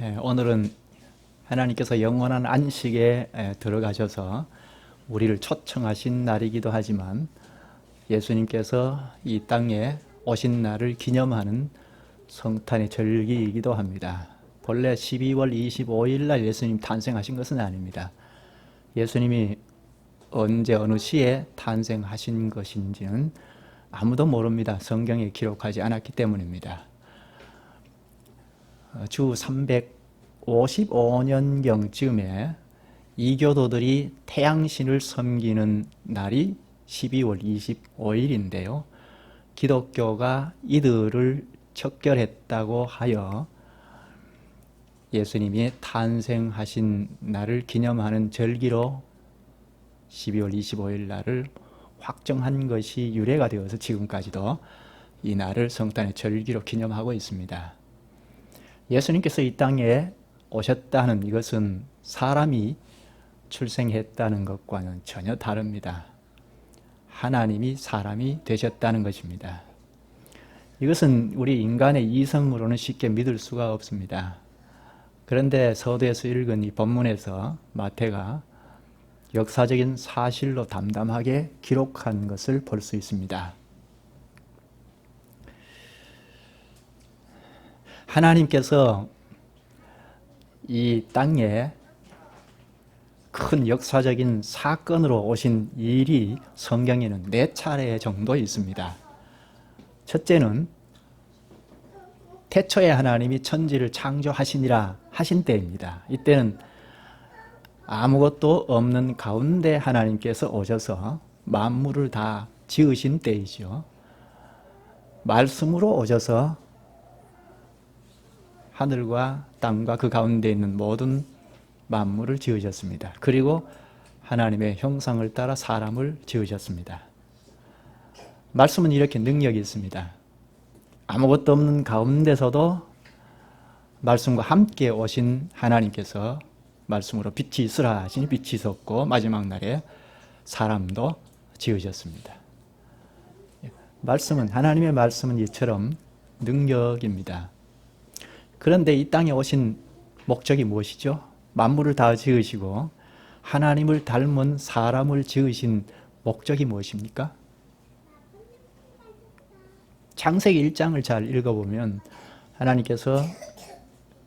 오늘은 하나님께서 영원한 안식에 들어가셔서 우리를 초청하신 날이기도 하지만 예수님께서 이 땅에 오신 날을 기념하는 성탄의 절기이기도 합니다. 본래 12월 25일 날 예수님 탄생하신 것은 아닙니다. 예수님이 언제 어느 시에 탄생하신 것인지는 아무도 모릅니다. 성경에 기록하지 않았기 때문입니다. 주 355년경쯤에 이교도들이 태양신을 섬기는 날이 12월 25일인데요. 기독교가 이들을 척결했다고 하여 예수님이 탄생하신 날을 기념하는 절기로 12월 25일 날을 확정한 것이 유래가 되어서 지금까지도 이 날을 성탄의 절기로 기념하고 있습니다. 예수님께서 이 땅에 오셨다는 이것은 사람이 출생했다는 것과는 전혀 다릅니다. 하나님이 사람이 되셨다는 것입니다. 이것은 우리 인간의 이성으로는 쉽게 믿을 수가 없습니다. 그런데 서두에서 읽은 이 본문에서 마태가 역사적인 사실로 담담하게 기록한 것을 볼 수 있습니다. 하나님께서 이 땅에 큰 역사적인 사건으로 오신 일이 성경에는 4차례 정도 있습니다. 첫째는 태초에 하나님이 천지를 창조하시니라 하신 때입니다. 이때는 아무것도 없는 가운데 하나님께서 오셔서 만물을 다 지으신 때이죠. 말씀으로 오셔서 하늘과 땅과 그 가운데 있는 모든 만물을 지으셨습니다. 그리고 하나님의 형상을 따라 사람을 지으셨습니다. 말씀은 이렇게 능력이 있습니다. 아무것도 없는 가운데서도 말씀과 함께 오신 하나님께서 말씀으로 빛이 있으라 하시니 빛이 있었고 마지막 날에 사람도 지으셨습니다. 말씀은, 하나님의 말씀은 이처럼 능력입니다. 그런데 이 땅에 오신 목적이 무엇이죠? 만물을 다 지으시고 하나님을 닮은 사람을 지으신 목적이 무엇입니까? 창세기 1장을 잘 읽어보면 하나님께서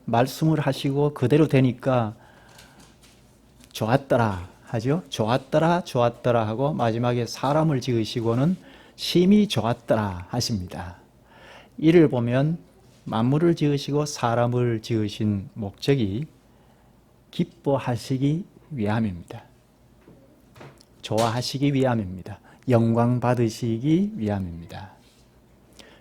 말씀을 하시고 그대로 되니까 좋았더라 하죠. 좋았더라 좋았더라 하고 마지막에 사람을 지으시고는 심히 좋았더라 하십니다. 이를 보면 만물을 지으시고 사람을 지으신 목적이 기뻐하시기 위함입니다. 좋아하시기 위함입니다. 영광 받으시기 위함입니다.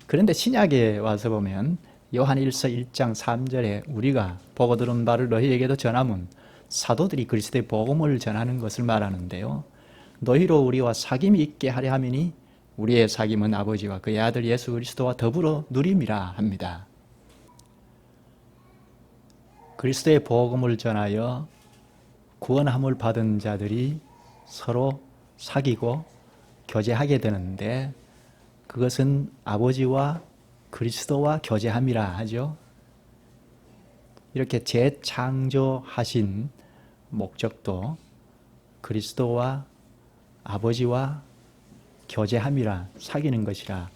그런데 신약에 와서 보면 요한 1서 1장 3절에 우리가 보고 들은 바를 너희에게도 전하면 사도들이 그리스도의 복음을 전하는 것을 말하는데요. 너희로 우리와 사귐이 있게 하려 함이니 우리의 사귐은 아버지와 그의 아들 예수 그리스도와 더불어 누림이라 합니다. 그리스도의 복음을 전하여 구원함을 받은 자들이 서로 사귀고 교제하게 되는데 그것은 아버지와 그리스도와 교제함이라 하죠. 이렇게 재창조하신 목적도 그리스도와 아버지와 교제함이라, 사귀는 것이라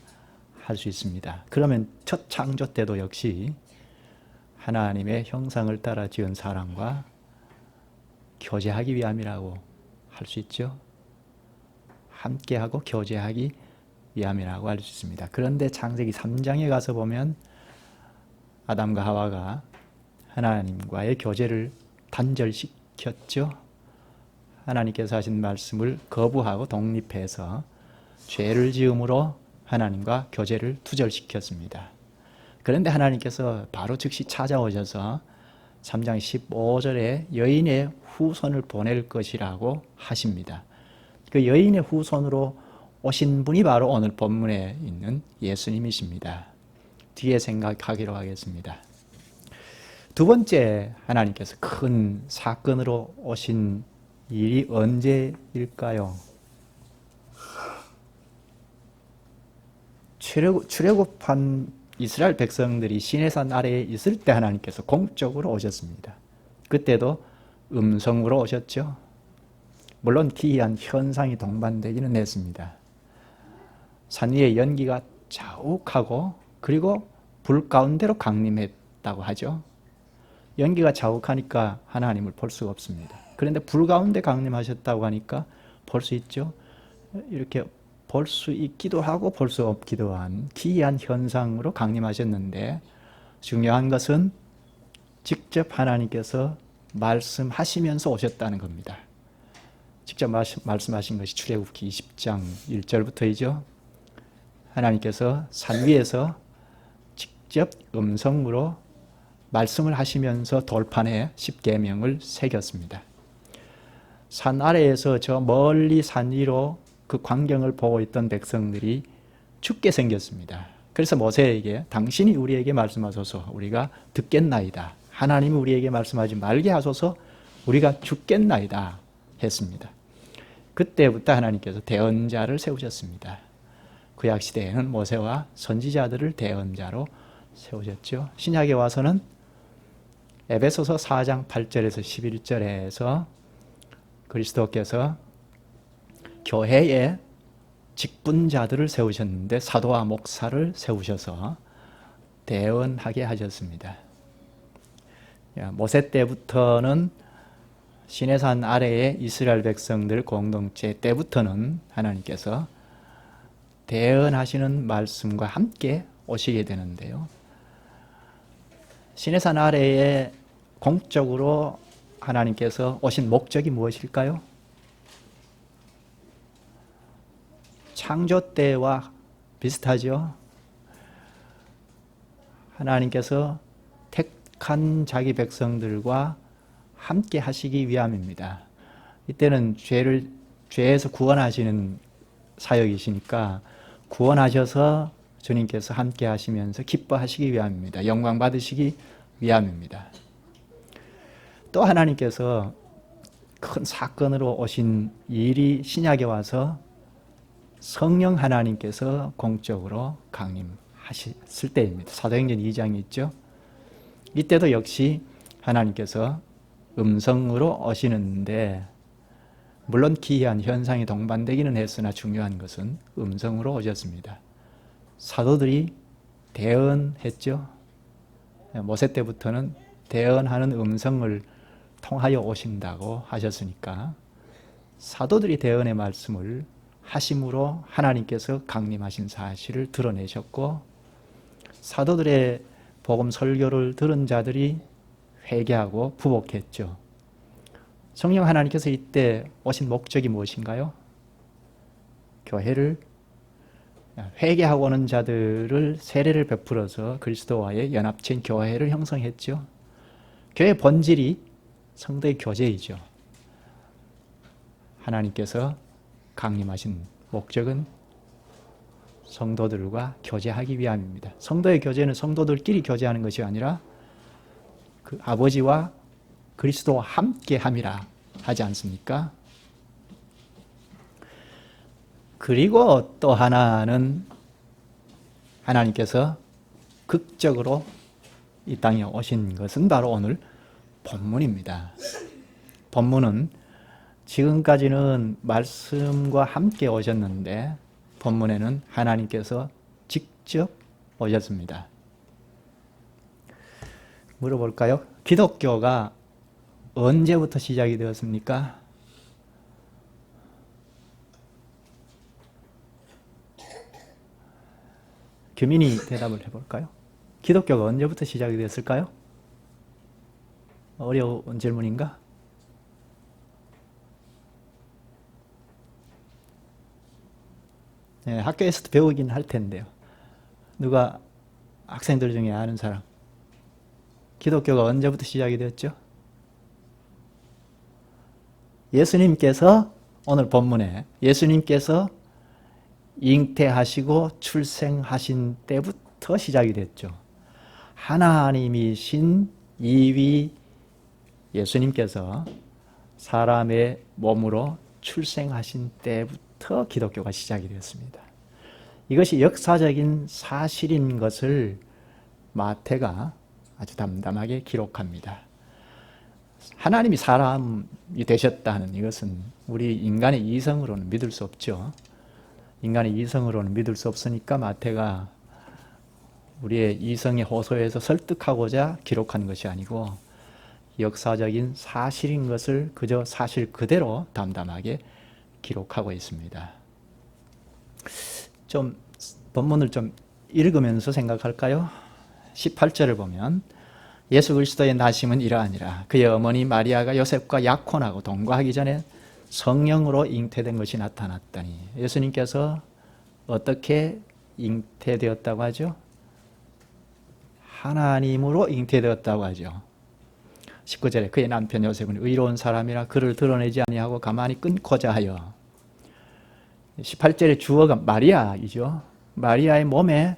할 수 있습니다. 그러면 첫 창조 때도 역시 하나님의 형상을 따라 지은 사람과 교제하기 위함이라고 할 수 있죠. 함께하고 교제하기 위함이라고 할 수 있습니다. 그런데 창세기 3장에 가서 보면 아담과 하와가 하나님과의 교제를 단절시켰죠. 하나님께서 하신 말씀을 거부하고 독립해서 죄를 지음으로 하나님과 교제를 두절시켰습니다. 그런데 하나님께서 바로 즉시 찾아오셔서 3장 15절에 여인의 후손을 보낼 것이라고 하십니다. 그 여인의 후손으로 오신 분이 바로 오늘 본문에 있는 예수님이십니다. 뒤에 생각하기로 하겠습니다. 두 번째 하나님께서 큰 사건으로 오신 일이 언제일까요? 출애굽한 이스라엘 백성들이 시내산 아래에 있을 때 하나님께서 공적으로 오셨습니다. 그때도 음성으로 오셨죠. 물론 기이한 현상이 동반되기는 했습니다. 산 위에 연기가 자욱하고 그리고 불 가운데로 강림했다고 하죠. 연기가 자욱하니까 하나님을 볼 수가 없습니다. 그런데 불 가운데 강림하셨다고 하니까 볼 수 있죠. 이렇게 볼 수 있기도 하고 볼 수 없기도 한 기이한 현상으로 강림하셨는데, 중요한 것은 직접 하나님께서 말씀하시면서 오셨다는 겁니다. 직접 말씀하신 것이 출애굽기 20장 1절부터이죠. 하나님께서 산 위에서 직접 음성으로 말씀을 하시면서 돌판에 십계명을 새겼습니다. 산 아래에서 저 멀리 산 위로 그 광경을 보고 있던 백성들이 죽게 생겼습니다. 그래서 모세에게 당신이 우리에게 말씀하소서 우리가 듣겠나이다. 하나님이 우리에게 말씀하지 말게 하소서 우리가 죽겠나이다 했습니다. 그때부터 하나님께서 대언자를 세우셨습니다. 구약시대에는 모세와 선지자들을 대언자로 세우셨죠. 신약에 와서는 에베소서 4장 8절에서 11절에서 그리스도께서 교회에 직분자들을 세우셨는데 사도와 목사를 세우셔서 대언하게 하셨습니다. 모세 때부터는 시내산 아래의 이스라엘 백성들 공동체 때부터는 하나님께서 대언하시는 말씀과 함께 오시게 되는데요. 시내산 아래에 공적으로 하나님께서 오신 목적이 무엇일까요? 창조 때와 비슷하죠. 하나님께서 택한 자기 백성들과 함께 하시기 위함입니다. 이때는 죄에서 구원하시는 사역이시니까 구원하셔서 주님께서 함께 하시면서 기뻐하시기 위함입니다. 영광 받으시기 위함입니다. 또 하나님께서 큰 사건으로 오신 일이 신약에 와서 성령 하나님께서 공적으로 강림하셨을 때입니다. 사도행전 2장이 있죠. 이때도 역시 하나님께서 음성으로 오시는데, 물론 기이한 현상이 동반되기는 했으나 중요한 것은 음성으로 오셨습니다. 사도들이 대언했죠. 모세 때부터는 대언하는 음성을 통하여 오신다고 하셨으니까 사도들이 대언의 말씀을 하심으로 하나님께서 강림하신 사실을 드러내셨고, 사도들의 복음 설교를 들은 자들이 회개하고 부복했죠. 성령 하나님께서 이때 오신 목적이 무엇인가요? 교회를 회개하고 오는 자들을 세례를 베풀어서 그리스도와의 연합체인 교회를 형성했죠. 교회의 본질이 성도의 교제이죠. 하나님께서 강림하신 목적은 성도들과 교제하기 위함입니다. 성도의 교제는 성도들끼리 교제하는 것이 아니라 그 아버지와 그리스도와 함께 함이라 하지 않습니까? 그리고 또 하나는 하나님께서 극적으로 이 땅에 오신 것은 바로 오늘 본문입니다. 본문은 지금까지는 말씀과 함께 오셨는데 본문에는 하나님께서 직접 오셨습니다. 물어볼까요? 기독교가 언제부터 시작이 되었습니까? 규민이 대답을 해볼까요? 기독교가 언제부터 시작이 되었을까요? 어려운 질문인가? 네, 학교에서도 배우긴 할 텐데요. 누가 학생들 중에 아는 사람? 기독교가 언제부터 시작이 되었죠? 예수님께서 오늘 본문에 예수님께서 잉태하시고 출생하신 때부터 시작이 됐죠. 하나님이신 이위 예수님께서 사람의 몸으로 출생하신 때부터 기독교가 시작이 되었습니다. 이것이 역사적인 사실인 것을 마태가 아주 담담하게 기록합니다. 하나님이 사람이 되셨다는 이것은 우리 인간의 이성으로는 믿을 수 없죠. 인간의 이성으로는 믿을 수 없으니까 마태가 우리의 이성에 호소해서 설득하고자 기록한 것이 아니고 역사적인 사실인 것을 그저 사실 그대로 담담하게 기록하고 있습니다. 좀 본문을 좀 읽으면서 생각할까요? 18절을 보면 예수 그리스도의 나심은 이러하니라. 그의 어머니 마리아가 요셉과 약혼하고 동거하기 전에 성령으로 잉태된 것이 나타났더니, 예수님께서 어떻게 잉태되었다고 하죠? 하나님으로 잉태되었다고 하죠. 19절에 그의 남편 요셉은 의로운 사람이라 그를 드러내지 아니하고 가만히 끊고자 하여. 18절의 주어가 마리아이죠. 마리아의 몸에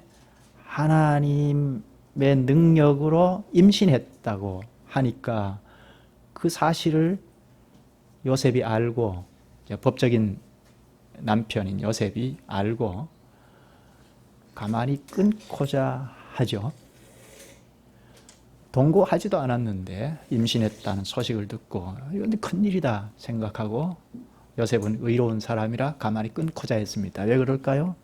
하나님의 능력으로 임신했다고 하니까 그 사실을 요셉이 알고, 법적인 남편인 요셉이 알고 가만히 끊고자 하죠. 동거하지도 않았는데 임신했다는 소식을 듣고 이건 큰일이다 생각하고 요셉은 의로운 사람이라 가만히 끊고자 했습니다. 왜 그럴까요?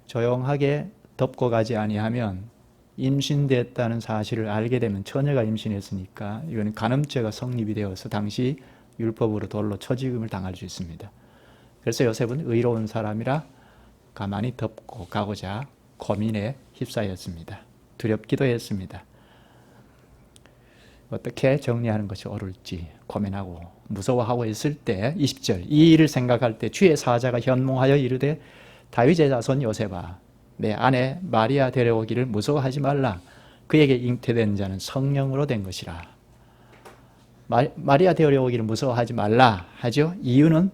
조용하게 덮고 가지 아니하면 임신됐다는 사실을 알게 되면, 처녀가 임신했으니까 이거는 간음죄가 성립이 되어서 당시 율법으로 돌로 처지금을 당할 수 있습니다. 그래서 요셉은 의로운 사람이라 가만히 덮고 가고자 고민에 휩싸였습니다. 두렵기도 했습니다. 어떻게 정리하는 것이 옳을지 고민하고 무서워하고 있을 때 20절, 이 일을 생각할 때 주의 사자가 현몽하여 이르되 다윗의 자손 요셉아, 내 아내 마리아 데려오기를 무서워하지 말라. 그에게 잉태된 자는 성령으로 된 것이라. 마리아 데려오기를 무서워하지 말라 하죠. 이유는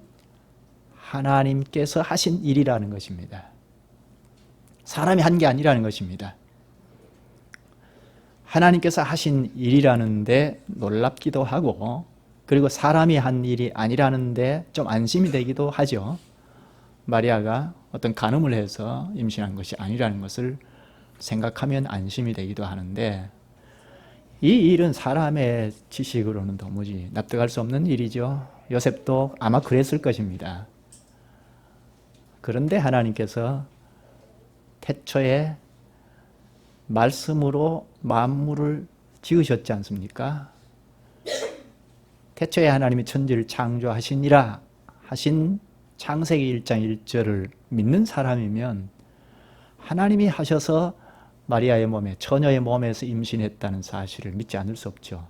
하나님께서 하신 일이라는 것입니다. 사람이 한 게 아니라는 것입니다. 하나님께서 하신 일이라는데 놀랍기도 하고, 그리고 사람이 한 일이 아니라는데 좀 안심이 되기도 하죠. 마리아가 어떤 간음을 해서 임신한 것이 아니라는 것을 생각하면 안심이 되기도 하는데, 이 일은 사람의 지식으로는 도무지 납득할 수 없는 일이죠. 요셉도 아마 그랬을 것입니다. 그런데 하나님께서 태초에 말씀으로 만물을 지으셨지 않습니까? 태초에 하나님이 천지를 창조하시니라 하신 창세기 1장 1절을 믿는 사람이면 하나님이 하셔서 마리아의 몸에, 처녀의 몸에서 임신했다는 사실을 믿지 않을 수 없죠.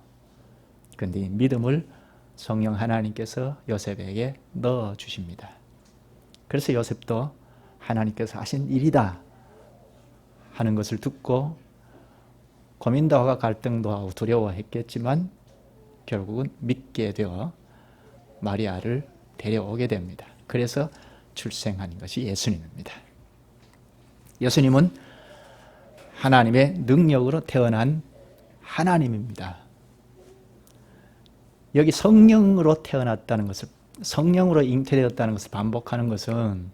그런데 이 믿음을 성령 하나님께서 요셉에게 넣어주십니다. 그래서 요셉도 하나님께서 하신 일이다 하는 것을 듣고 고민도 하고 갈등도 하고 두려워했겠지만 결국은 믿게 되어 마리아를 데려오게 됩니다. 그래서 출생한 것이 예수님입니다. 예수님은 하나님의 능력으로 태어난 하나님입니다. 여기 성령으로 태어났다는 것을, 성령으로 잉태되었다는 것을 반복하는 것은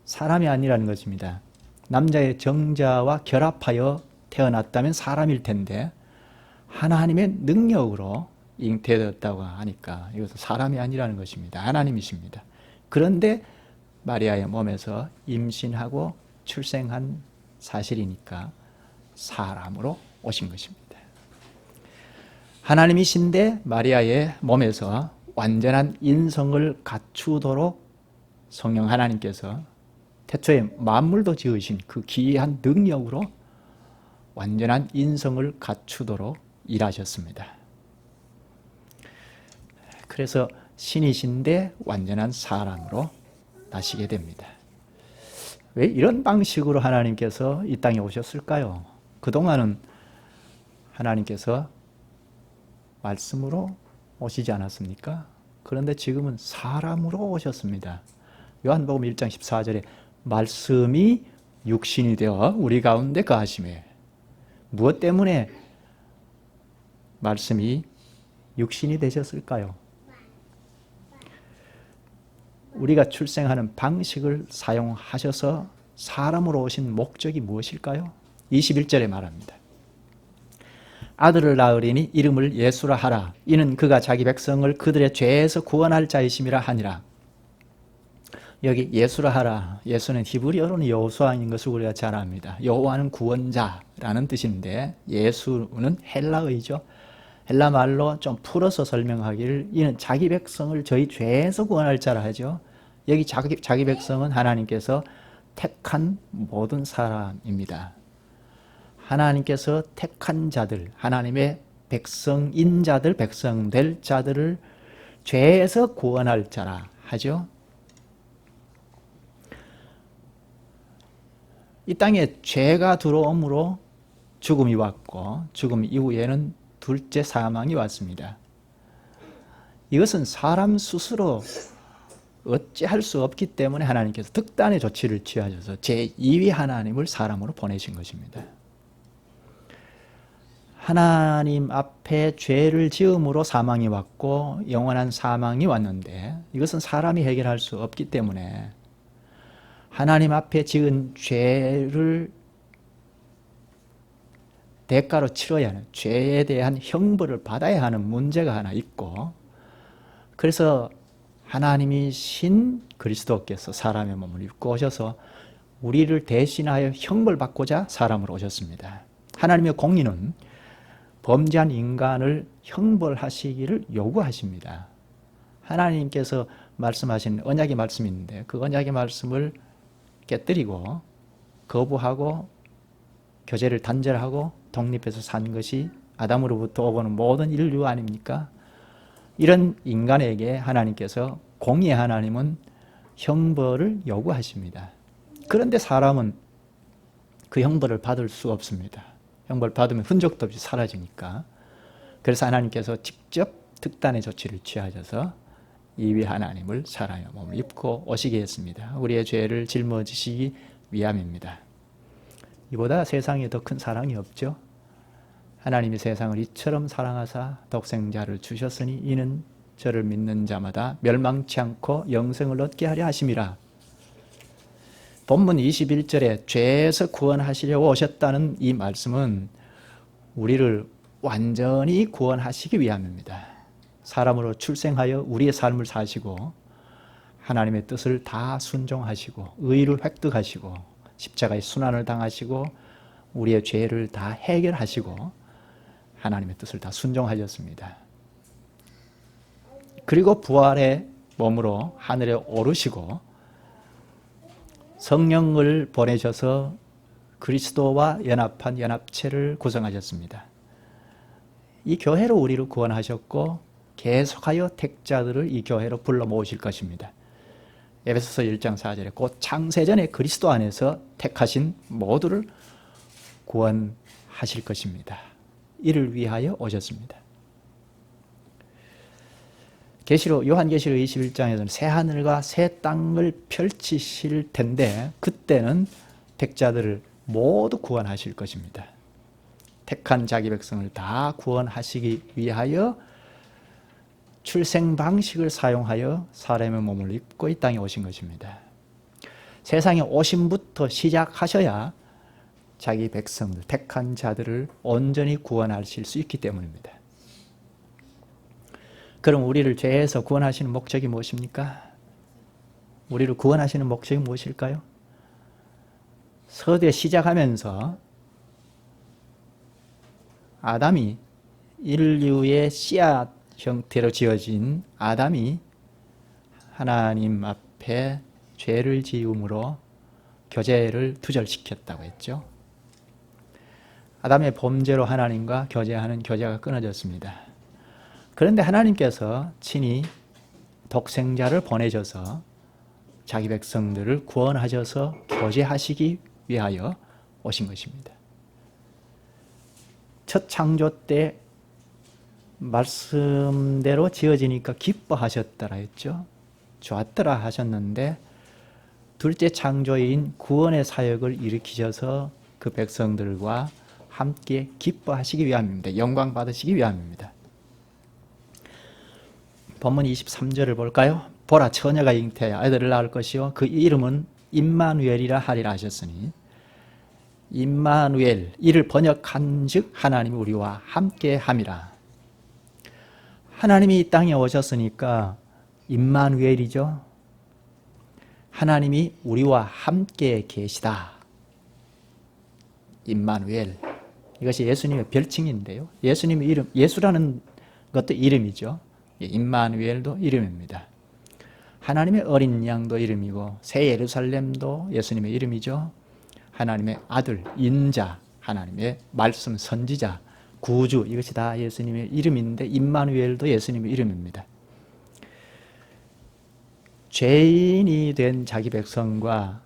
사람이 아니라는 것입니다. 남자의 정자와 결합하여 태어났다면 사람일 텐데 하나님의 능력으로 잉태되었다고 하니까 이것은 사람이 아니라는 것입니다. 하나님이십니다. 그런데 마리아의 몸에서 임신하고 출생한 사실이니까 사람으로 오신 것입니다. 하나님이신데 마리아의 몸에서 완전한 인성을 갖추도록 성령 하나님께서 태초에 만물도 지으신 그 기이한 능력으로 완전한 인성을 갖추도록 일하셨습니다. 그래서 신이신데 완전한 사람으로 나시게 됩니다. 왜 이런 방식으로 하나님께서 이 땅에 오셨을까요? 그동안은 하나님께서 말씀으로 오시지 않았습니까? 그런데 지금은 사람으로 오셨습니다. 요한복음 1장 14절에 말씀이 육신이 되어 우리 가운데 거하시매. 무엇 때문에 말씀이 육신이 되셨을까요? 우리가 출생하는 방식을 사용하셔서 사람으로 오신 목적이 무엇일까요? 21절에 말합니다. 아들을 낳으리니 이름을 예수라 하라. 이는 그가 자기 백성을 그들의 죄에서 구원할 자이심이라 하니라. 여기 예수라 하라. 예수는 히브리어로는 여호수아인 것을 우리가 잘 압니다. 여호와는 구원자라는 뜻인데 예수는 헬라어이죠. 헬라 말로 좀 풀어서 설명하기를 이는 자기 백성을 저희 죄에서 구원할 자라 하죠. 여기 자기 백성은 하나님께서 택한 모든 사람입니다. 하나님께서 택한 자들, 하나님의 백성인 자들, 백성될 자들을 죄에서 구원할 자라 하죠. 이 땅에 죄가 들어옴으로 죽음이 왔고 죽음 이후에는 둘째 사망이 왔습니다. 이것은 사람 스스로 어찌할 수 없기 때문에 하나님께서 특단의 조치를 취하셔서 제2위 하나님을 사람으로 보내신 것입니다. 하나님 앞에 죄를 지음으로 사망이 왔고 영원한 사망이 왔는데 이것은 사람이 해결할 수 없기 때문에 하나님 앞에 지은 죄를 대가로 치러야 하는, 죄에 대한 형벌을 받아야 하는 문제가 하나 있고, 그래서 하나님이신 그리스도께서 사람의 몸을 입고 오셔서 우리를 대신하여 형벌받고자 사람으로 오셨습니다. 하나님의 공의는 범죄한 인간을 형벌하시기를 요구하십니다. 하나님께서 말씀하신 언약의 말씀이 있는데 그 언약의 말씀을 깨뜨리고 거부하고 교제를 단절하고 독립해서 산 것이 아담으로부터 오고는 모든 인류 아닙니까? 이런 인간에게 하나님께서 공의의 하나님은 형벌을 요구하십니다. 그런데 사람은 그 형벌을 받을 수 없습니다. 형벌 받으면 흔적도 없이 사라지니까. 그래서 하나님께서 직접 특단의 조치를 취하셔서 이위 하나님을 사람의 몸을 입고 오시게 했습니다. 우리의 죄를 짊어지시기 위함입니다. 이보다 세상에 더 큰 사랑이 없죠. 하나님이 세상을 이처럼 사랑하사 독생자를 주셨으니 이는 저를 믿는 자마다 멸망치 않고 영생을 얻게 하려 하심이라. 본문 21절에 죄에서 구원하시려고 오셨다는 이 말씀은 우리를 완전히 구원하시기 위함입니다. 사람으로 출생하여 우리의 삶을 사시고 하나님의 뜻을 다 순종하시고 의를 획득하시고 십자가의 순환을 당하시고 우리의 죄를 다 해결하시고 하나님의 뜻을 다 순종하셨습니다. 그리고 부활의 몸으로 하늘에 오르시고 성령을 보내셔서 그리스도와 연합한 연합체를 구성하셨습니다. 이 교회로 우리를 구원하셨고 계속하여 택자들을 이 교회로 불러 모으실 것입니다. 에베소서 1장 4절에 곧 창세전에 그리스도 안에서 택하신 모두를 구원하실 것입니다. 이를 위하여 오셨습니다. 요한계시록 21장에서는 새 하늘과 새 땅을 펼치실 텐데 그때는 택자들을 모두 구원하실 것입니다. 택한 자기 백성을 다 구원하시기 위하여 출생 방식을 사용하여 사람의 몸을 입고 이 땅에 오신 것입니다. 세상에 오심부터 시작하셔야 자기 백성들, 택한 자들을 온전히 구원하실 수 있기 때문입니다. 그럼 우리를 죄에서 구원하시는 목적이 무엇입니까? 우리를 구원하시는 목적이 무엇일까요? 서두에 시작하면서 아담이 인류의 씨앗 형태로 지어진 아담이 하나님 앞에 죄를 지음으로 교제를 두절시켰다고 했죠. 아담의 범죄로 하나님과 교제하는 교제가 끊어졌습니다. 그런데 하나님께서 친히 독생자를 보내셔서 자기 백성들을 구원하셔서 교제하시기 위하여 오신 것입니다. 첫 창조 때 말씀대로 지어지니까 기뻐하셨더라 했죠. 좋았더라 하셨는데 둘째 창조인 구원의 사역을 일으키셔서 그 백성들과 함께 기뻐하시기 위함입니다. 영광 받으시기 위함입니다. 본문 23절을 볼까요? 보라 처녀가 잉태하여 아들을 낳을 것이요 그 이름은 임마누엘이라 하리라 하셨으니 임마누엘 이를 번역한 즉 하나님이 우리와 함께 함이라. 하나님이 이 땅에 오셨으니까 임마누엘이죠. 하나님이 우리와 함께 계시다. 임마누엘. 이것이 예수님의 별칭인데요. 예수님의 이름, 예수라는 것도 이름이죠. 임마누엘도 이름입니다. 하나님의 어린 양도 이름이고 새 예루살렘도 예수님의 이름이죠. 하나님의 아들, 인자, 하나님의 말씀 선지자, 구주, 이것이 다 예수님의 이름인데 임마누엘도 예수님의 이름입니다. 죄인이 된 자기 백성과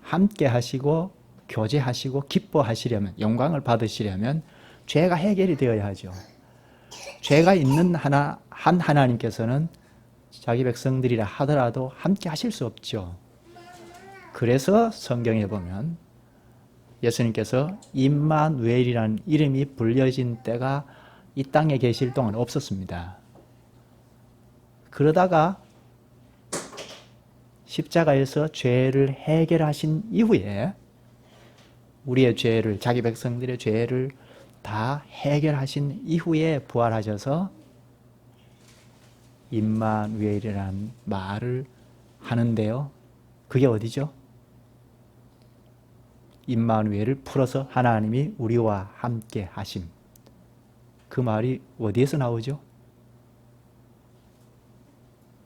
함께 하시고 교제하시고 기뻐하시려면, 영광을 받으시려면 죄가 해결이 되어야 하죠. 죄가 있는 한 하나님께서는 자기 백성들이라 하더라도 함께 하실 수 없죠. 그래서 성경에 보면 예수님께서 임마누엘이라는 이름이 불려진 때가 이 땅에 계실 동안 없었습니다. 그러다가 십자가에서 죄를 해결하신 이후에 우리의 죄를, 자기 백성들의 죄를 다 해결하신 이후에 부활하셔서 임마누엘이라는 말을 하는데요. 그게 어디죠? 임마누엘을 풀어서 하나님이 우리와 함께 하심. 그 말이 어디에서 나오죠?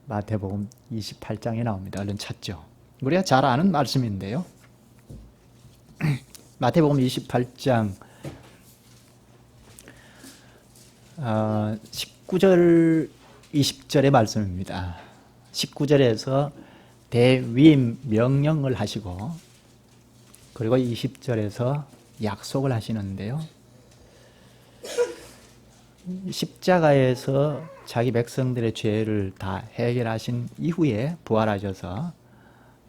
마태복음 28장에 나옵니다. 얼른 찾죠. 우리가 잘 아는 말씀인데요. 마태복음 28장 19절 20절의 말씀입니다. 19절에서 대위임 명령을 하시고 그리고 20절에서 약속을 하시는데요. 십자가에서 자기 백성들의 죄를 다 해결하신 이후에 부활하셔서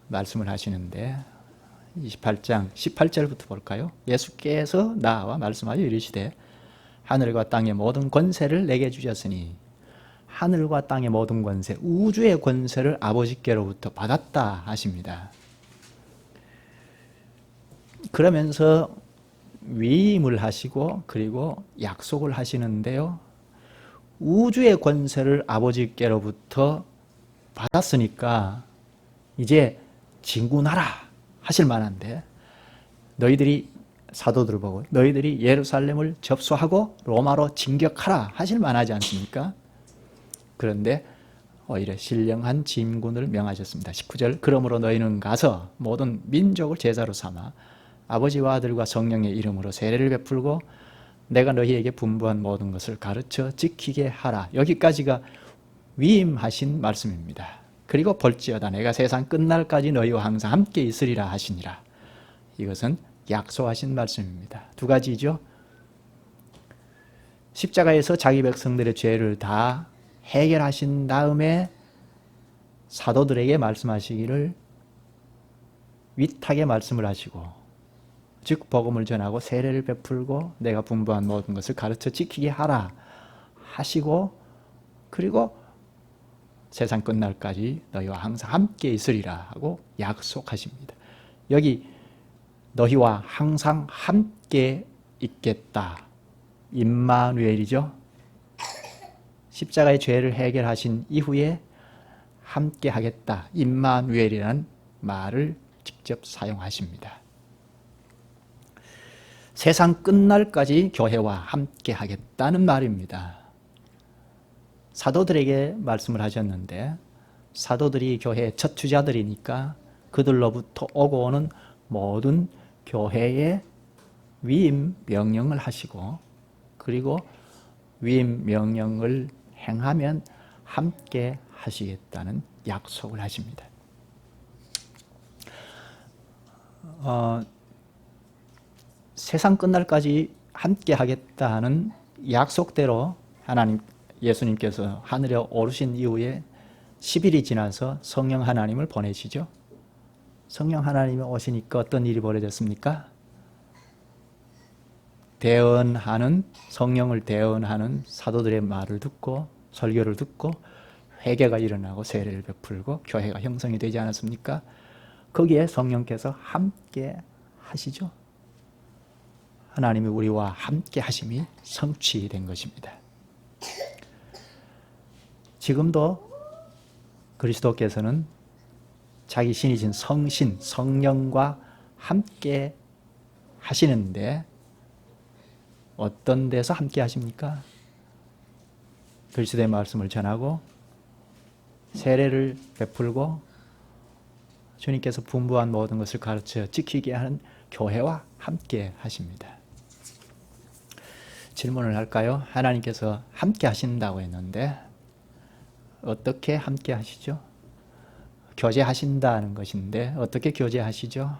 말씀을 하시는데 28장 18절부터 볼까요? 예수께서 나와 말씀하여 이르시되 하늘과 땅의 모든 권세를 내게 주셨으니 하늘과 땅의 모든 권세, 우주의 권세를 아버지께로부터 받았다 하십니다. 그러면서 위임을 하시고 그리고 약속을 하시는데요. 우주의 권세를 아버지께로부터 받았으니까 이제 진군하라 하실 만한데 너희들이 사도들을 보고 너희들이 예루살렘을 접수하고 로마로 진격하라 하실 만하지 않습니까? 그런데 오히려 신령한 진군을 명하셨습니다. 19절 그러므로 너희는 가서 모든 민족을 제자로 삼아 아버지와 아들과 성령의 이름으로 세례를 베풀고 내가 너희에게 분부한 모든 것을 가르쳐 지키게 하라. 여기까지가 위임하신 말씀입니다. 그리고 볼지어다 내가 세상 끝날까지 너희와 항상 함께 있으리라 하시니라. 이것은 약속하신 말씀입니다. 두 가지죠. 십자가에서 자기 백성들의 죄를 다 해결하신 다음에 사도들에게 말씀하시기를 위탁의 말씀을 하시고 즉 복음을 전하고 세례를 베풀고 내가 분부한 모든 것을 가르쳐 지키게 하라 하시고 그리고 세상 끝날까지 너희와 항상 함께 있으리라 하고 약속하십니다. 여기 너희와 항상 함께 있겠다. 임마누엘이죠. 십자가의 죄를 해결하신 이후에 함께 하겠다. 임마누엘이라는 말을 직접 사용하십니다. 세상 끝날까지 교회와 함께 하겠다는 말입니다. 사도들에게 말씀을 하셨는데 사도들이 교회의 첫 주자들이니까 그들로부터 오고 오는 모든 교회의 위임 명령을 하시고 그리고 위임 명령을 행하면 함께 하시겠다는 약속을 하십니다. 세상 끝날까지 함께 하겠다는 약속대로 하나님 예수님께서 하늘에 오르신 이후에 10일이 지나서 성령 하나님을 보내시죠. 성령 하나님이 오시니까 어떤 일이 벌어졌습니까? 성령을 대언하는 사도들의 말을 듣고 설교를 듣고 회개가 일어나고 세례를 베풀고 교회가 형성이 되지 않았습니까? 거기에 성령께서 함께 하시죠. 하나님이 우리와 함께 하심이 성취된 것입니다. 지금도 그리스도께서는 자기 신이신 성신, 성령과 함께 하시는데 어떤 데서 함께 하십니까? 그리스도의 말씀을 전하고 세례를 베풀고 주님께서 분부한 모든 것을 가르쳐 지키게 하는 교회와 함께 하십니다. 질문을 할까요? 하나님께서 함께 하신다고 했는데 어떻게 함께 하시죠? 교제하신다는 것인데 어떻게 교제하시죠?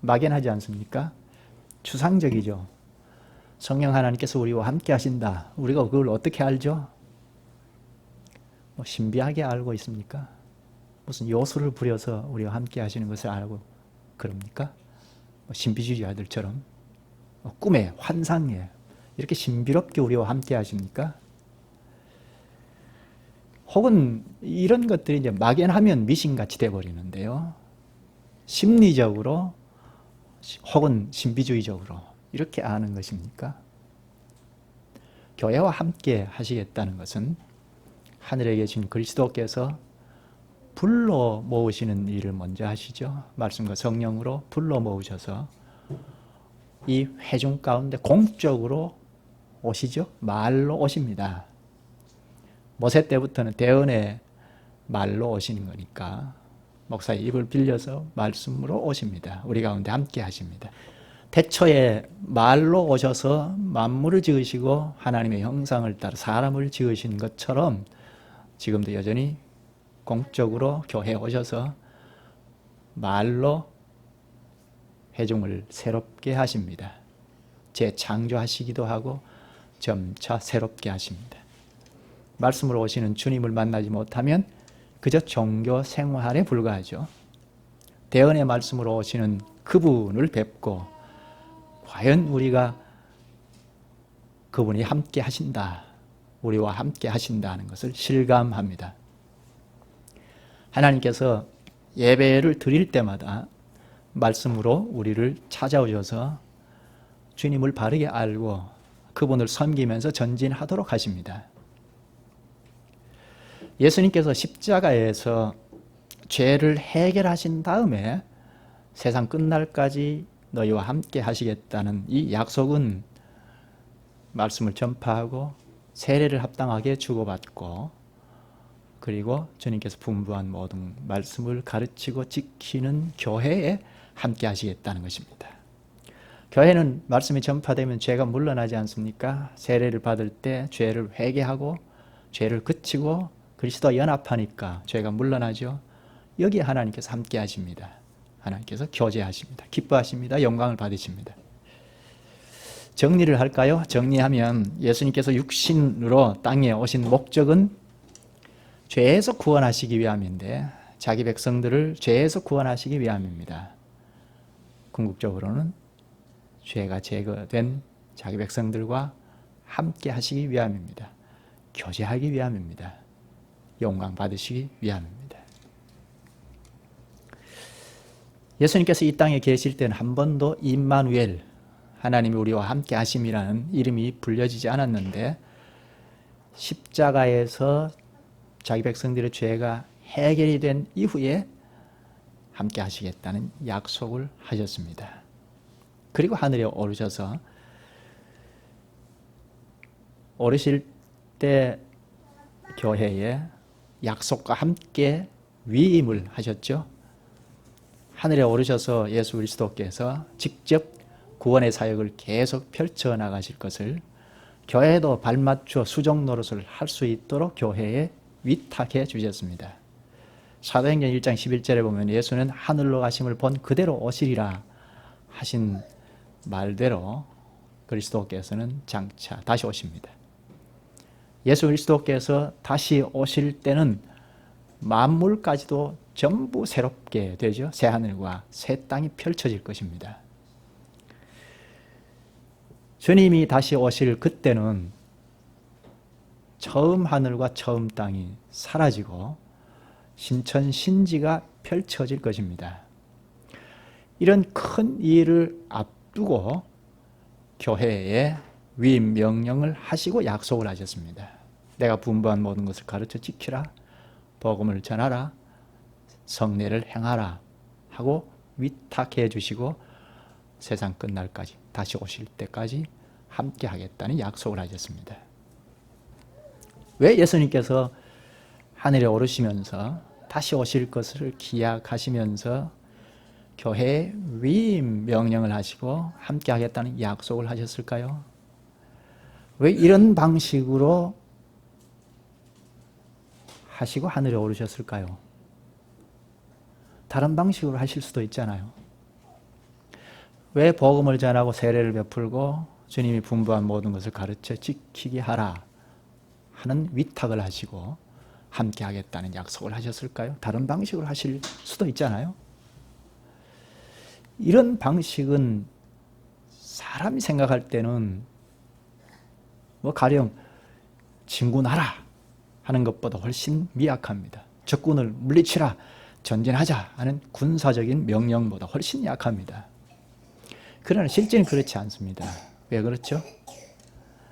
막연하지 않습니까? 추상적이죠. 성령 하나님께서 우리와 함께 하신다. 우리가 그걸 어떻게 알죠? 신비하게 알고 있습니까? 무슨 요술을 부려서 우리와 함께 하시는 것을 알고 그럽니까? 신비주의자들처럼 꿈에, 환상에 이렇게 신비롭게 우리와 함께 하십니까? 혹은 이런 것들이 이제 막연하면 미신같이 되어버리는데요. 심리적으로 혹은 신비주의적으로 이렇게 아는 것입니까? 교회와 함께 하시겠다는 것은 하늘에 계신 그리스도께서 불러 모으시는 일을 먼저 하시죠. 말씀과 성령으로 불러 모으셔서 이 회중 가운데 공적으로 오시죠. 말로 오십니다. 모세 때부터는 대언의 말로 오시는 거니까 목사의 입을 빌려서 말씀으로 오십니다. 우리 가운데 함께 하십니다. 태초에 말로 오셔서 만물을 지으시고 하나님의 형상을 따라 사람을 지으신 것처럼 지금도 여전히 공적으로 교회에 오셔서 말로 회중을 새롭게 하십니다. 재창조하시기도 하고 점차 새롭게 하십니다. 말씀으로 오시는 주님을 만나지 못하면 그저 종교 생활에 불과하죠. 대언의 말씀으로 오시는 그분을 뵙고 과연 우리가 그분이 함께 하신다, 우리와 함께 하신다는 것을 실감합니다. 하나님께서 예배를 드릴 때마다 말씀으로 우리를 찾아오셔서 주님을 바르게 알고 그분을 섬기면서 전진하도록 하십니다. 예수님께서 십자가에서 죄를 해결하신 다음에 세상 끝날까지 너희와 함께 하시겠다는 이 약속은 말씀을 전파하고 세례를 합당하게 주고받고 그리고 주님께서 분부한 모든 말씀을 가르치고 지키는 교회에 함께 하시겠다는 것입니다. 교회는 말씀이 전파되면 죄가 물러나지 않습니까? 세례를 받을 때 죄를 회개하고 죄를 그치고 그리스도와 연합하니까 죄가 물러나죠. 여기에 하나님께서 함께 하십니다. 하나님께서 교제하십니다. 기뻐하십니다. 영광을 받으십니다. 정리를 할까요? 정리하면 예수님께서 육신으로 땅에 오신 목적은 죄에서 구원하시기 위함인데 자기 백성들을 죄에서 구원하시기 위함입니다. 궁극적으로는 죄가 제거된 자기 백성들과 함께 하시기 위함입니다. 교제하기 위함입니다. 영광 받으시기 위함입니다. 예수님께서 이 땅에 계실 때는 한 번도 임마누엘, 하나님이 우리와 함께 하심이라는 이름이 불려지지 않았는데 십자가에서 자기 백성들의 죄가 해결이 된 이후에 함께 하시겠다는 약속을 하셨습니다. 그리고 하늘에 오르셔서 오르실 때 교회에 약속과 함께 위임을 하셨죠. 하늘에 오르셔서 예수 그리스도께서 직접 구원의 사역을 계속 펼쳐나가실 것을 교회도 발맞춰 수종 노릇을 할 수 있도록 교회에 위탁해 주셨습니다. 사도행전 1장 11절에 보면 예수는 하늘로 가심을 본 그대로 오시리라 하신 말대로 그리스도께서는 장차 다시 오십니다. 예수 그리스도께서 다시 오실 때는 만물까지도 전부 새롭게 되죠. 새 하늘과 새 땅이 펼쳐질 것입니다. 주님이 다시 오실 그때는 처음 하늘과 처음 땅이 사라지고 신천신지가 펼쳐질 것입니다. 이런 큰 일을 앞두고 교회에 위임 명령을 하시고 약속을 하셨습니다. 내가 분부한 모든 것을 가르쳐 지키라, 복음을 전하라, 성례를 행하라 하고 위탁해 주시고 세상 끝날까지, 다시 오실 때까지 함께 하겠다는 약속을 하셨습니다. 왜 예수님께서 하늘에 오르시면서 다시 오실 것을 기약하시면서 교회에 위임 명령을 하시고 함께 하겠다는 약속을 하셨을까요? 왜 이런 방식으로 하시고 하늘에 오르셨을까요? 다른 방식으로 하실 수도 있잖아요. 왜 복음을 전하고 세례를 베풀고 주님이 분부한 모든 것을 가르쳐 지키게 하라 하는 위탁을 하시고 함께 하겠다는 약속을 하셨을까요? 다른 방식으로 하실 수도 있잖아요. 이런 방식은 사람이 생각할 때는 가령 진군하라 하는 것보다 훨씬 미약합니다. 적군을 물리치라, 전진하자 하는 군사적인 명령보다 훨씬 약합니다. 그러나 실제는 그렇지 않습니다. 왜 그렇죠?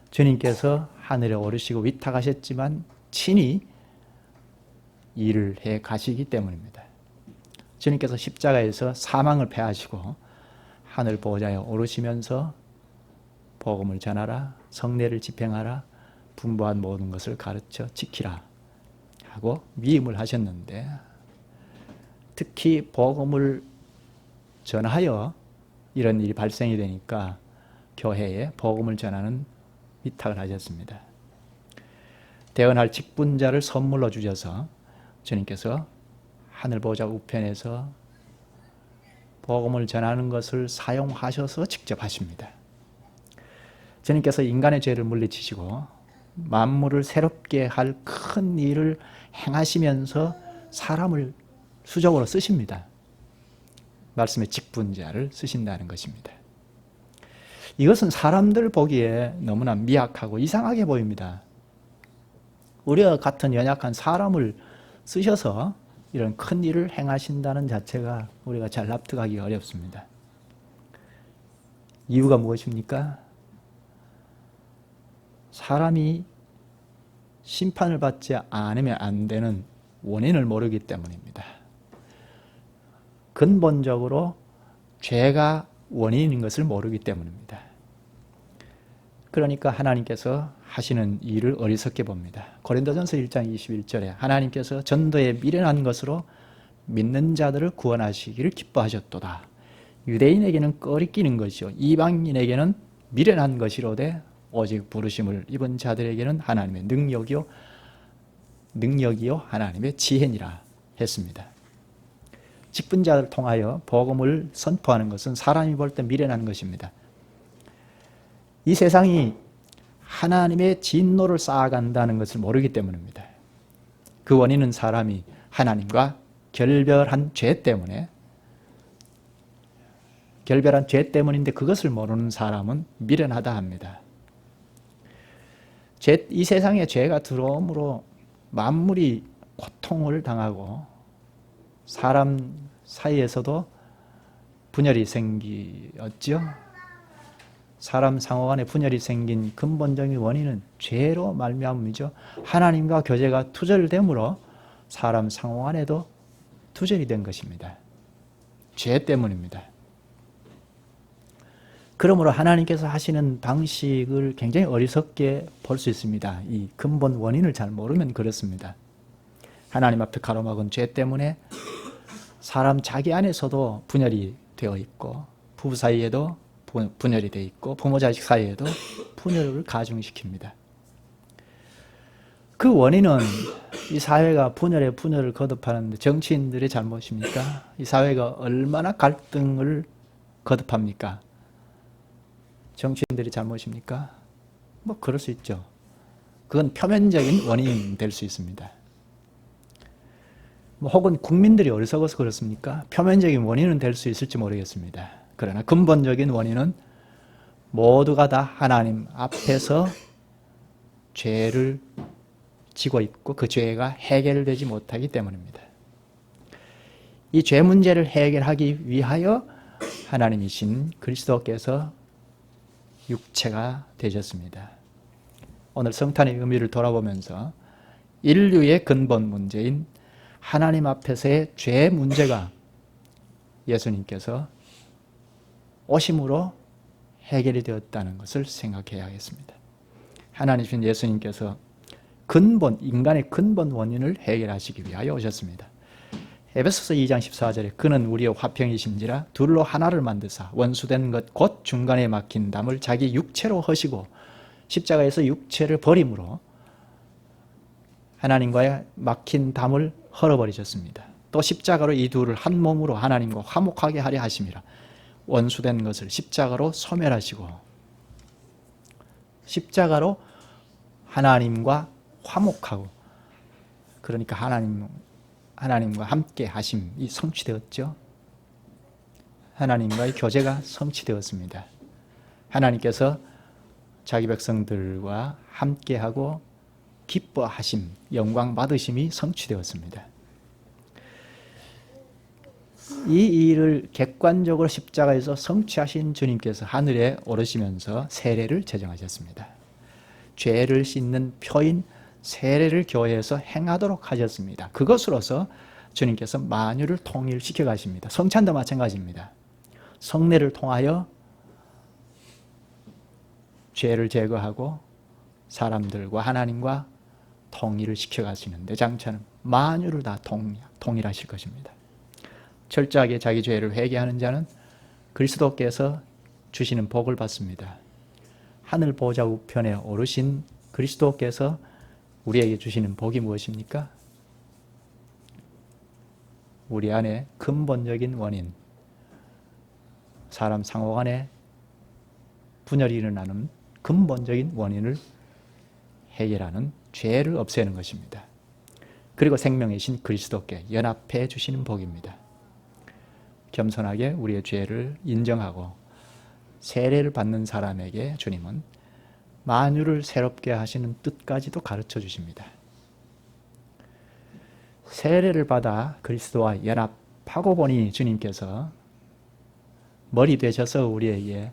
주님께서 하늘에 오르시고 위탁하셨지만 친히 일을 해 가시기 때문입니다. 주님께서 십자가에서 사망을 패하시고 하늘 보좌에 오르시면서 복음을 전하라, 성례를 집행하라, 분부한 모든 것을 가르쳐 지키라 하고 위임을 하셨는데, 특히 복음을 전하여 이런 일이 발생이 되니까 교회에 복음을 전하는 위탁을 하셨습니다. 대언할 직분자를 선물로 주셔서 주님께서 하늘 보좌 우편에서 복음을 전하는 것을 사용하셔서 직접 하십니다. 주님께서 인간의 죄를 물리치시고 만물을 새롭게 할 큰 일을 행하시면서 사람을 수적으로 쓰십니다. 말씀의 직분자를 쓰신다는 것입니다. 이것은 사람들 보기에 너무나 미약하고 이상하게 보입니다. 우리와 같은 연약한 사람을 쓰셔서 이런 큰 일을 행하신다는 자체가 우리가 잘 납득하기 어렵습니다. 이유가 무엇입니까? 사람이 심판을 받지 않으면 안 되는 원인을 모르기 때문입니다. 근본적으로 죄가 원인인 것을 모르기 때문입니다. 그러니까 하나님께서 하시는 일을 어리석게 봅니다. 고린도전서 1장 21절에 하나님께서 전도에 미련한 것으로 믿는 자들을 구원하시기를 기뻐하셨도다. 유대인에게는 꺼리끼는 것이요 이방인에게는 미련한 것이로되 오직 부르심을 입은 자들에게는 하나님의 능력이요 하나님의 지혜니라 했습니다. 직분자를 통하여 복음을 선포하는 것은 사람이 볼 때 미련한 것입니다. 이 세상이 하나님의 진노를 쌓아간다는 것을 모르기 때문입니다. 그 원인은 사람이 하나님과 결별한 죄 때문인데 그것을 모르는 사람은 미련하다 합니다. 이 세상에 죄가 들어옴으로 만물이 고통을 당하고 사람 사이에서도 분열이 생기었죠. 사람 상호 간에 분열이 생긴 근본적인 원인은 죄로 말미암음이죠. 하나님과 교제가 투절됨으로 사람 상호 간에도 투절이 된 것입니다. 죄 때문입니다. 그러므로 하나님께서 하시는 방식을 굉장히 어리석게 볼 수 있습니다. 이 근본 원인을 잘 모르면 그렇습니다. 하나님 앞에 가로막은 죄 때문에 사람 자기 안에서도 분열이 되어 있고 부부 사이에도 분열이 되어 있고 부모 자식 사이에도 분열을 가중시킵니다. 그 원인은 이 사회가 분열을 거듭하는데 정치인들의 잘못입니까? 이 사회가 얼마나 갈등을 거듭합니까? 정치인들의 잘못입니까? 그럴 수 있죠. 그건 표면적인 원인이 될 수 있습니다. 혹은 국민들이 어리석어서 그렇습니까? 표면적인 원인은 될 수 있을지 모르겠습니다. 그러나 근본적인 원인은 모두가 다 하나님 앞에서 죄를 지고 있고 그 죄가 해결되지 못하기 때문입니다. 이 죄 문제를 해결하기 위하여 하나님이신 그리스도께서 육체가 되셨습니다. 오늘 성탄의 의미를 돌아보면서 인류의 근본 문제인 하나님 앞에서의 죄 문제가 예수님께서 오심으로 해결이 되었다는 것을 생각해야 하겠습니다. 하나님이신 예수님께서 인간의 근본 원인을 해결하시기 위하여 오셨습니다. 에베소서 2장 14절에 그는 우리의 화평이심지라 둘로 하나를 만드사 원수된 것 곧 중간에 막힌 담을 자기 육체로 허시고 십자가에서 육체를 버림으로 하나님과의 막힌 담을 헐어버리셨습니다. 또 십자가로 이 둘을 한 몸으로 하나님과 화목하게 하려 하심이라. 원수된 것을 십자가로 소멸하시고 십자가로 하나님과 화목하고, 그러니까 하나님과 함께 하심이 성취되었죠. 하나님과의 교제가 성취되었습니다. 하나님께서 자기 백성들과 함께하고 기뻐하심, 영광 받으심이 성취되었습니다. 이 일을 객관적으로 십자가에서 성취하신 주님께서 하늘에 오르시면서 세례를 제정하셨습니다. 죄를 씻는 표인 세례를 교회에서 행하도록 하셨습니다. 그것으로서 주님께서 만유를 통일시켜 가십니다. 성찬도 마찬가지입니다. 성례를 통하여 죄를 제거하고 사람들과 하나님과 통일을 시켜 가시는데, 장차는 만유를 다 통일하실 것입니다. 철저하게 자기 죄를 회개하는 자는 그리스도께서 주시는 복을 받습니다. 하늘 보좌 우편에 오르신 그리스도께서 우리에게 주시는 복이 무엇입니까? 우리 안에 근본적인 원인, 사람 상호 간에 분열이 일어나는 근본적인 원인을 해결하는 죄를 없애는 것입니다. 그리고 생명이신 그리스도께 연합해 주시는 복입니다. 겸손하게 우리의 죄를 인정하고 세례를 받는 사람에게 주님은 만유를 새롭게 하시는 뜻까지도 가르쳐 주십니다. 세례를 받아 그리스도와 연합하고 보니 주님께서 머리 되셔서 우리에게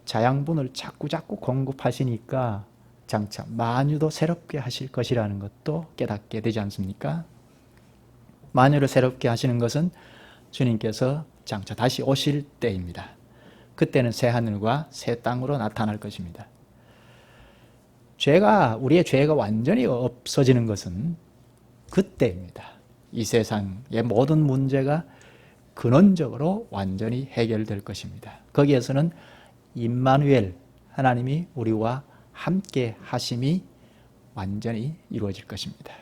자양분을 자꾸자꾸 공급하시니까 장차 만유도 새롭게 하실 것이라는 것도 깨닫게 되지 않습니까? 만유를 새롭게 하시는 것은 주님께서 장차 다시 오실 때입니다. 그때는 새 하늘과 새 땅으로 나타날 것입니다. 우리의 죄가 완전히 없어지는 것은 그때입니다. 이 세상의 모든 문제가 근원적으로 완전히 해결될 것입니다. 거기에서는 임마누엘, 하나님이 우리와 함께 하심이 완전히 이루어질 것입니다.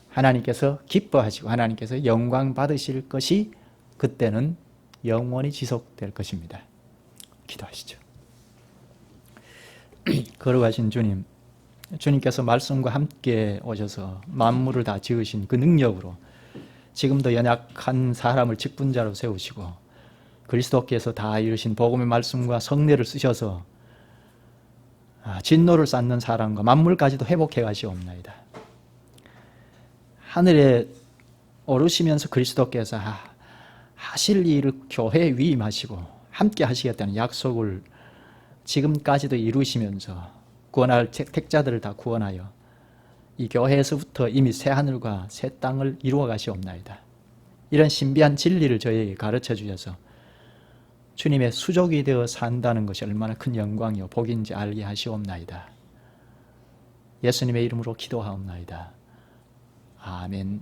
하나님께서 기뻐하시고 하나님께서 영광 받으실 것이 그때는 영원히 지속될 것입니다. 기도하시죠. 걸어가신 주님께서 말씀과 함께 오셔서 만물을 다 지으신 그 능력으로 지금도 연약한 사람을 직분자로 세우시고 그리스도께서 다 이루신 복음의 말씀과 성례를 쓰셔서 진노를 쌓는 사람과 만물까지도 회복해 가시옵나이다. 하늘에 오르시면서 그리스도께서 하실 일을 교회에 위임하시고 함께 하시겠다는 약속을 지금까지도 이루시면서 구원할 택자들을 다 구원하여 이 교회에서부터 이미 새 하늘과 새 땅을 이루어 가시옵나이다. 이런 신비한 진리를 저희에게 가르쳐 주셔서 주님의 수족이 되어 산다는 것이 얼마나 큰 영광이요 복인지 알게 하시옵나이다. 예수님의 이름으로 기도하옵나이다. 아멘.